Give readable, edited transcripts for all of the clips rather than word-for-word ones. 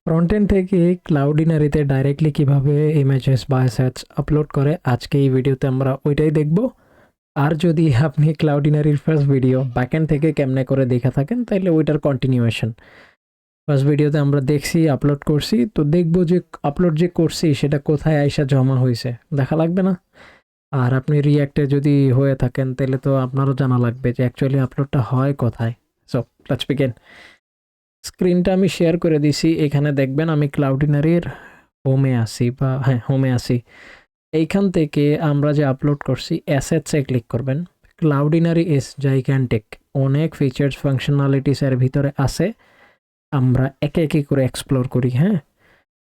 Front end থেকে ক্লাউডিনারিতে directly কিভাবে images বা অ্যাসেটস আপলোড করে আজকে এই ভিডিওতে আমরা ওইটাই দেখব। আর যদি আপনি ক্লাউডিনারির ফার্স্ট ভিডিও ব্যাকএন্ড থেকে কেমনে করে দেখে থাকেন তাহলে ওইটার কন্টিনিউয়েশন। ফার্স্ট ভিডিওতে আমরা দেখছি আপলোড করছি, তো দেখব যে আপলোড যে করছি সেটা কোথায় আইসা জমা হয়েছে, দেখা লাগবে না? আর আপনি রিঅ্যাক্টে যদি হয়ে থাকেন তাহলে তো আপনারও জানা লাগবে যে অ্যাকচুয়ালি আপলোডটা হয় কোথায়। So let's begin. স্ক্রিনটা আমি শেয়ার করে দিছি, এখানে দেখবেন আমি ক্লাউডিনারির হোমে আসি, বা হ্যাঁ হোমে আসি। এইখান থেকে আমরা যে আপলোড করছি অ্যাসেটসে ক্লিক করবেন। ক্লাউডিনারি ইজ জাইগ্যান্টিক, অনেক ফিচার্স ফাংশনালিটিস এর ভিতরে আছে, আমরা একে একে করে এক্সপ্লোর করি। হ্যাঁ,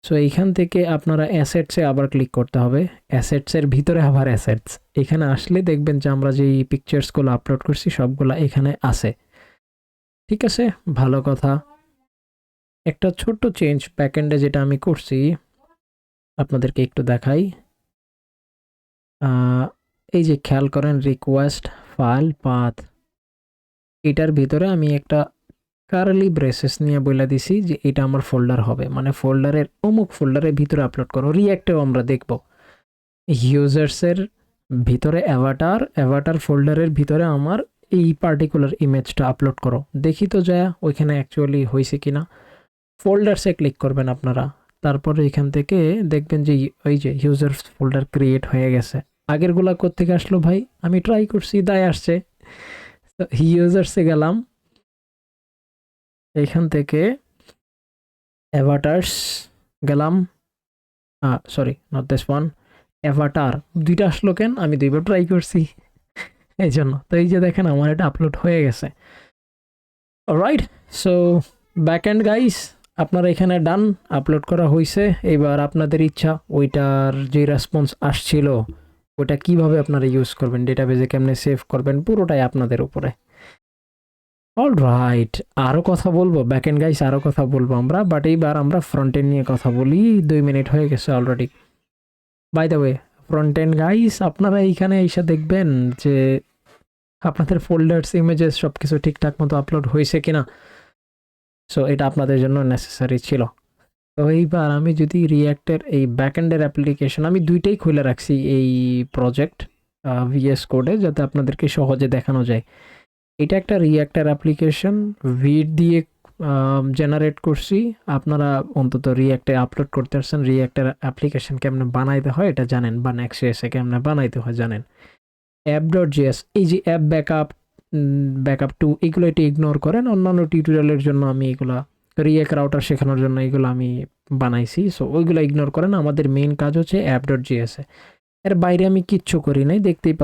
সো এইখান থেকে আপনারা অ্যাসেটসে আবার ক্লিক করতে হবে। অ্যাসেটসের ভিতরে আবার অ্যাসেটস, এখানে আসলে দেখবেন যে আমরা যেই পিকচার্সগুলো আপলোড করছি সবগুলো এখানে আছে। ঠিক আছে, ভালো কথা। একটা ছোট্ট চেঞ্জ ব্যাকএন্ডে যেটা আমি করছি আপনাদেরকে একটু দেখাই। এই যে খেয়াল করেন রিকোয়েস্ট ফাইল পাথ, এটার ভিতরে আমি একটা কার্লি ব্রেসেস নিয়ে বলে দিছি যে এটা আমার ফোল্ডার হবে, মানে ফোল্ডারের অমুক ফোল্ডারের ভিতরে আপলোড করো। রিঅ্যাক্টেও আমরা দেখব ইউজার্সের ভিতরে অ্যাভাটার ফোল্ডারের ভিতরে আমার এই পার্টিকুলার ইমেজটা আপলোড করো। দেখি তো যায় ওইখানে অ্যাকচুয়ালি হয়েছে কিনা। ফোল্ডারসে ক্লিক করবেন আপনারা, তারপরে এখান থেকে দেখবেন যে ওই যে ইউজার্স ফোল্ডার ক্রিয়েট হয়ে গেছে। আগেরগুলা কোত্থেকে আসলো ভাই? আমি ট্রাই করছি, দায় আসছে। তো ইউজার্সে গেলাম, এইখান থেকে অ্যাভাটার্স গেলাম, sorry not this one, Avatar. দুইটা আসলো কেন? আমি দুইবার ট্রাই করছি এই জন্য। তো এই যে দেখেন আমার এটা আপলোড হয়ে গেছে। Alright, so back end guys আপনারা এখানে ডান, আপলোড করা হয়েছে। এবার আপনাদের ইচ্ছা ওইটার যে রেসপন্স আসছিল ওটা কিভাবে আপনারা ইউজ করবেন, ডেটাবেজে কেমনে সেভ করবেন, পুরোটাই আপনাদের উপরে। অলরাইট, আরও কথা বলবো ব্যাক এন্ড গাইস, আরও কথা বলবো আমরা, বাট এইবার আমরা ফ্রন্ট এন্ড নিয়ে কথা বলি। 2 মিনিট হয়ে গেছে already. By the way front end guys, আপনারা এইখানে এসে দেখবেন যে আপনাদের ফোল্ডার্স ইমেজেস সব কিছু ঠিকঠাক মতো আপলোড হয়েছে কিনা। সো এটা আপনাদের জন্য নেসেসারি ছিল। তো এইবার আমি যদি রিঅ্যাক্টের এই ব্যাকএন্ডের অ্যাপ্লিকেশন, আমি দুইটাই খুলে রাখছি এই প্রজেক্ট ভিএস কোডে, যাতে আপনাদেরকে সহজে দেখানো যায়। এটা একটা রিঅ্যাক্টের অ্যাপ্লিকেশন ভিড দিয়ে জেনারেট করছি। আপনারা অন্তত রিঅ্যাক্টে আপলোড করতে পারছেন, রিঅ্যাক্টের অ্যাপ্লিকেশন কেমনে বানাইতে হয় এটা জানেন, বা নেক্সট.js কেমনে বানাইতে হয় জানেন। অ্যাপ.js, এই যে অ্যাপ ব্যাকআপ, ব্যাকআপ টু, এগুলো একটু ইগনোর করেন। অন্যান্য টিউটোরিয়ালের জন্য আমি এগুলা, রিঅ্যাক্ট রাউটার শেখানোর জন্য এগুলো আমি বানাইছি, সো ওইগুলো ইগনোর করেন। আমাদের মেইন কাজ হচ্ছে অ্যাপ.js এ। এর বাইরে আমি কিচ্ছু করি নাই, দেখতেই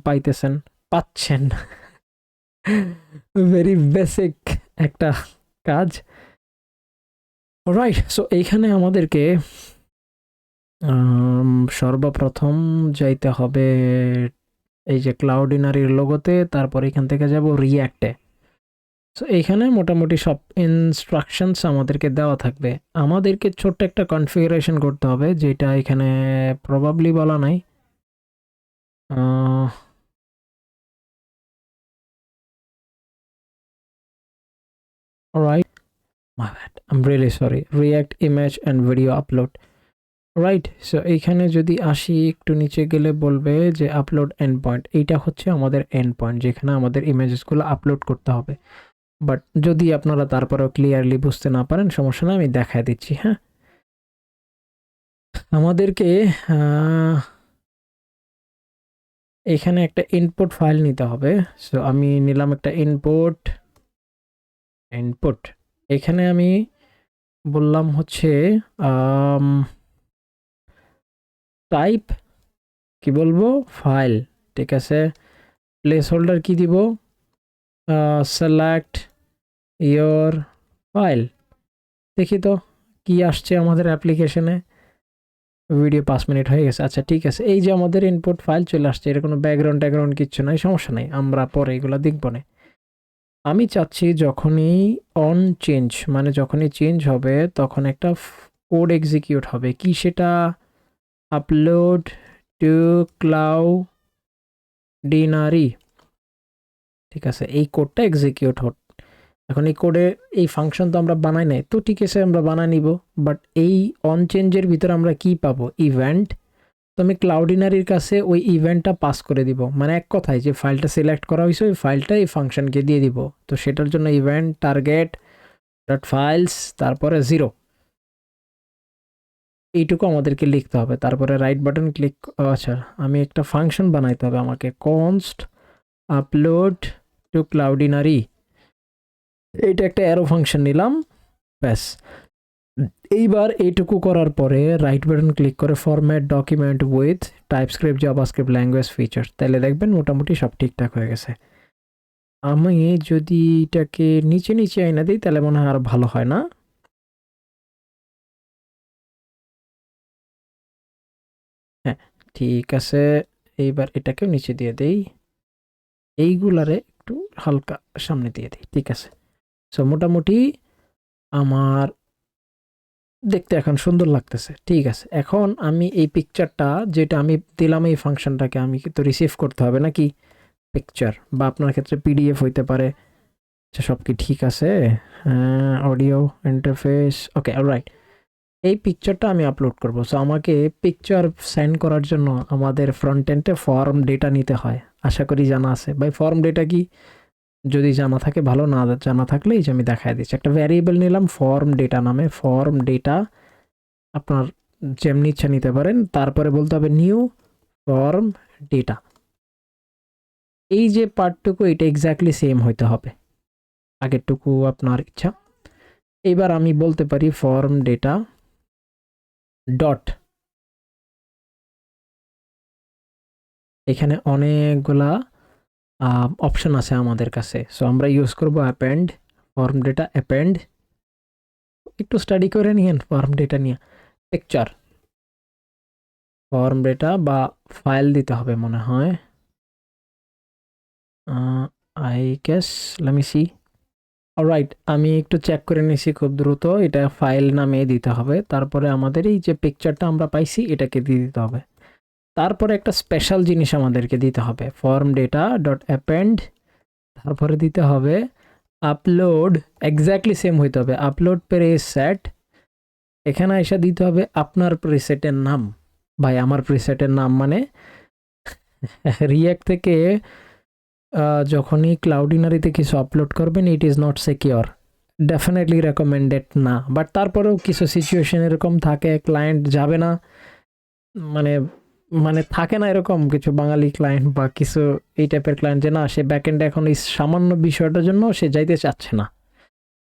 পাইতেছেন, পাচ্ছেন। ভেরি বেসিক একটা কাজ। রাইট, সো এইখানে আমাদেরকে সর্বপ্রথম যাইতে হবে এই যে ক্লাউডিনারির লোগোতে, তারপর এখান থেকে যাব রিঅ্যাক্টে। সো এইখানে মোটামুটি সব ইনস্ট্রাকশনস আমাদেরকে দেওয়া থাকবে। আমাদেরকে ছোট্ট একটা কনফিগারেশন করতে হবে, যেটা এখানে প্রবাবলি বলা নাই। Right, my bad, I am really sorry. React image and video upload. Right, so এইখানে যদি আসি একটু নিচে গেলে বলবে যে আপলোড এন্ড পয়েন্ট, এইটা হচ্ছে আমাদের এন্ড পয়েন্ট যেখানে আমাদের ইমেজেসগুলো আপলোড করতে হবে। বাট যদি আপনারা তারপরেও ক্লিয়ারলি বুঝতে না পারেন সমস্যা না, আমি দেখায় দিচ্ছি। হ্যাঁ, আমাদেরকে এখানে একটা ইনপুট ফাইল নিতে হবে। সো আমি নিলাম একটা ইনপুট। ইনপুট এখানে আমি বললাম হচ্ছে টাইপ, কি বলবো, ফাইল। ঠিক আছে, প্লেস হোল্ডার কি দিব, সিলেক্ট ইয়োর ফাইল। দেখি তো কি আসছে আমাদের অ্যাপ্লিকেশনে। ভিডিও 5 মিনিট হয়ে গেছে। আচ্ছা ঠিক আছে, এই যে আমাদের ইনপুট ফাইল চলে আসছে, এর কোনো ব্যাকগ্রাউন্ড কিচ্ছু নাই, সমস্যা নাই, আমরা পরে এগুলো দেখব না। আমি চাচ্ছি যখনই অন চেঞ্জ, মানে যখনই চেঞ্জ হবে তখন একটা কোড এক্সিকিউট হবে। কি সেটা? Upload to Cloudinary. ঠিক আছে, এই কোডটা এক্সিকিউট এখন এই কোডে এই ফাংশন তো আমরা বানাই নাই, তো ঠিক আছে আমরা বানাই নিব, বাট এই অন চেঞ্জের ভিতরে আমরা কি পাবো? ইভেন্ট। তো আমি ক্লাউডিনারির কাছে ওই ইভেন্টটা পাস করে দিব, মানে এক কথায় যে ফাইলটা সিলেক্ট করা হয়েছে ওই ফাইলটা এই ফাংশনকে দিয়ে দিব। তো সেটার জন্য ইভেন্ট টার্গেট ডট ফাইলস তারপরে 0, এইটুকু আমাদেরকে লিখতে হবে। তারপরে রাইট বাটন ক্লিক, আচ্ছা আমি একটা ফাংশন বানাইতে হবে আমাকে, কনস্ট আপলোড টু ক্লাউডিনারি, এইটা একটা অ্যারো ফাংশন নিলাম, ব্যাস। এইবার এইটুকু করার পরে রাইট বাটন ক্লিক করে format document with TypeScript JavaScript language feature, তাহলে দেখবেন মোটামুটি সব ঠিকঠাক হয়ে গেছে। আমি যদি এটাকে নিচে নিচে আইনা দিই তাহলে মনে হয় আরো ভালো হয় না? হ্যাঁ ঠিক আছে, এইবার এটাকেও নিচে দিয়ে দেই, এইগুলারে একটু হালকা সামনে দিয়ে দিই, ঠিক আছে। সো মোটামুটি আমার দেখতে এখন সুন্দর লাগতেছে, ঠিক আছে। এখন আমি এই পিকচারটা যেটা আমি দিলাম এই ফাংশনটাকে আমি তো রিসিভ করতে হবে নাকি পিকচার, বা আপনার ক্ষেত্রে পিডিএফ হইতে পারে। আচ্ছা সব কি ঠিক আছে? হ্যাঁ, অডিও ইন্টারফেস ওকে, অলরাইট। এই পিকচারটা আমি আপলোড করব। সো আমাকে পিকচার সেন্ড করার জন্য আমাদের ফ্রন্ট এন্ডে ফর্ম ডেটা নিতে হয়, আশা করি জানা আছে। ভাই ফর্ম ডেটা কি? যদি জানা থাকে ভালো, না জানা থাকলে এই যে আমি দেখাই দিচ্ছি, একটা ভ্যারিয়েবল নিলাম ফর্ম ডেটা নামে, ফর্ম ডেটা আপনার যেমনি ইচ্ছা নিতে পারেন। তারপরে বলতে হবে নিউ ফর্ম ডেটা, এই যে পার্টটুকু এটা এক্স্যাক্টলি সেম হইতে হবে, আগেরটুকু আপনার ইচ্ছা। এবার আমি বলতে পারি ফর্ম ডেটা ডট, এখানে অনেকগুলা অপশন আছে আমাদের কাছে, সো আমরা ইউজ করব অ্যাপেন্ড, ফর্ম ডেটা অ্যাপেন্ড। একটু স্টাডি করে নিয়েন ফর্ম ডেটা নিয়ে। পিকচার ফর্ম ডেটা বা ফাইল দিতে হবে মনে হয়, I guess let me see. Alright, আমি একটু চেক করে নিছি খুব দ্রুত, এটা ফাইল নামে দিতে হবে। তারপরে আমাদের এই যে পিকচারটা আমরা পাইছি এটাকে দিয়ে দিতে হবে। তারপরে একটা স্পেশাল জিনিস আমাদেরকে দিতে হবে, ফর্ম ডেটা ডট অ্যাপেন্ড, তারপরে দিতে হবে আপলোড, এক্স্যাক্টলি সেম হইতে হবে, আপলোড প্রিসেট। এখানে এসে দিতে হবে আপনার প্রিসেটের নাম। ভাই আমার প্রিসেটের নাম মানে রিয়াক্ট থেকে যখনই ক্লাউডিনারিতে কিছু আপলোড করবেন it is not secure, definitely recommended না, বাট তারপরেও কিছু সিচুয়েশন এরকম থাকে ক্লায়েন্ট যাবে না, মানে মানে থাকে না এরকম কিছু বাঙালি ক্লায়েন্ট বা কিছু এই টাইপের ক্লায়েন্ট, যে না সে ব্যাকএন্ডে এখন এই সামান্য বিষয়টার জন্য সে যাইতে চাচ্ছে না,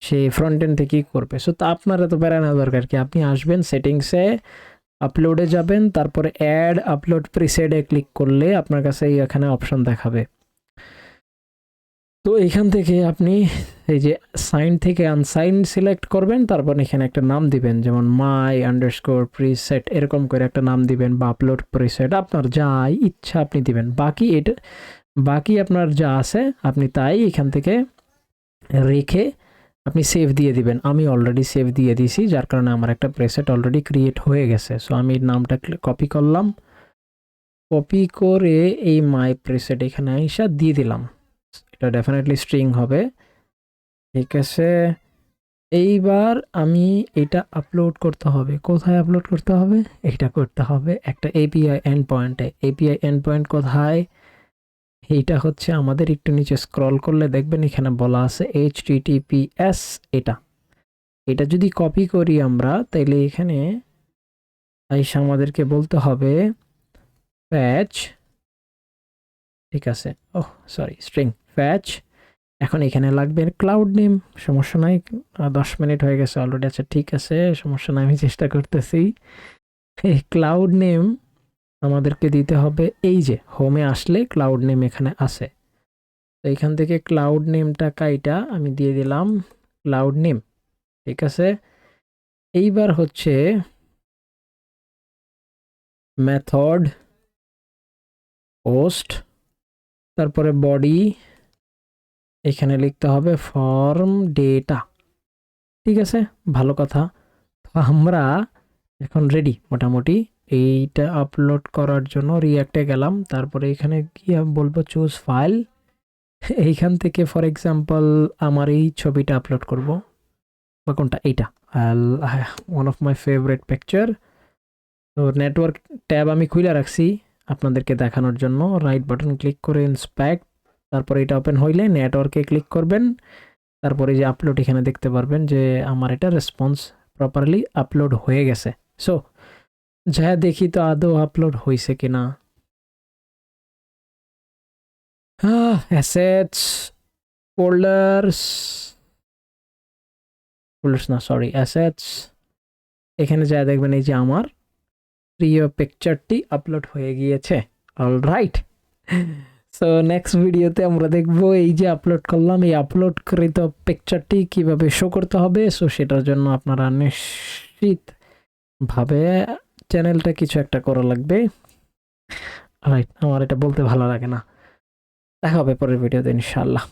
সে ফ্রন্ট এন্ড থেকেই করবে। সো তা আপনার এত প্যারা নেওয়া দরকার কি, আপনি আসবেন সেটিংসে, আপলোডে যাবেন, তারপরে অ্যাড আপলোড প্রিসেটে ক্লিক করলে আপনার কাছে এখানে অপশন দেখাবে। তো এখান থেকে আপনি এই যে সাইন থেকে আনসাইন সিলেক্ট করবেন, তারপর এখানে একটা নাম দিবেন, যেমন মাই আন্ডারস্কোর প্রিসেট এরকম করে একটা নাম দিবেন, বা আপলোড প্রিসেট, আপনার যা ইচ্ছা আপনি দিবেন। বাকি আপনার যা আছে আপনি তাই এখান থেকে রেখে আপনি সেভ দিয়ে দিবেন। আমি অলরেডি সেভ দিয়ে দিয়েছি, যার কারণে আমার একটা প্রিসেট অলরেডি ক্রিয়েট হয়ে গেছে। সো আমি নামটা কপি করলাম, কপি করে এই মাই প্রিসেট এখানে আইসা দিয়ে দিলাম, এটা ডেফিনেটলি স্ট্রিং হবে, ঠিক আছে। এইবার আমি এটা আপলোড করতে হবে, কোথায় আপলোড করতে হবে? এটা করতে হবে একটা এপিআই এন্ড পয়েন্টে। এপিআই এন্ড পয়েন্ট কোথায়? এইটা হচ্ছে আমাদের একটু নিচে স্ক্রল করলে দেখবেন এখানে বলা আছে HTTPS। এটা এটা যদি কপি করি আমরা তাইলে এখানে আইসা আমাদেরকে বলতে হবে ফ্যাচ, ঠিক আছে, ওহ সরি স্ট্রিং ফ্যাচ। এখন এখানে লাগবে ক্লাউড নেম, সমস্যা নাই, 10 মিনিট হয়ে গেছে অলরেডি, আচ্ছা ঠিক আছে সমস্যা নাই, আমি চেষ্টা করতেছি। এই ক্লাউড নেম আমাদেরকে দিতে হবে, এই যে হোমে আসলে ক্লাউড নেম এখানে আছে, তো এখান থেকে ক্লাউড নেমটা কাইটা আমি দিয়ে দিলাম ক্লাউড নেম, ঠিক আছে। এইবার হচ্ছে মেথড পোস্ট, তারপরে বডি, এখানে লিখতে হবে ফর্ম ডেটা, ঠিক আছে ভালো কথা। তো আমরা এখন রেডি মোটামুটি এইটা আপলোড করার জন্য রিঅ্যাক্টে গেলাম, তারপরে এখানে গিয়ে বলবো চুজ ফাইল, এইখান থেকে ফর এক্সাম্পল আমার এই ছবিটা আপলোড করব, বা কোনটা, এইটা one of my favourite picture. তো নেটওয়ার্ক ট্যাব আমি খুলে রাখছি আপনাদেরকে দেখানোর জন্য। রাইট বাটন ক্লিক করে ইন্সপেক্ট, তারপরে এটা ওপেন হইলে নেটওয়ার্কে ক্লিক করবেন, তারপরে যে আপলোড এখানে দেখতে পারবেন যে আমার এটা রেসপন্স প্রপারলি আপলোড হয়ে গেছে। সো যা দেখি তো আদৌ আপলোড হয়েছে কিনা। অ্যাসেটস, ফোল্ডার্স, ফোল্ডার্স না সরি অ্যাসেটস, এখানে যা দেখবেন এই যে আমার প্রিয় পিকচারটি আপলোড হয়ে গিয়েছে। অলরাইট, সো নেক্সট ভিডিওতে আমরা দেখবো এই যে আপলোড করলাম, এই আপলোডকৃত পিকচারটি কিভাবে শো করতে হবে। সো সেটার জন্য আপনারা নিশ্চিতভাবে চ্যানেলটা কিছু একটা করা লাগবে। রাইট, আমার এটা বলতে ভালো লাগে না। দেখা হবে পরের ভিডিওতে ইনশাআল্লাহ।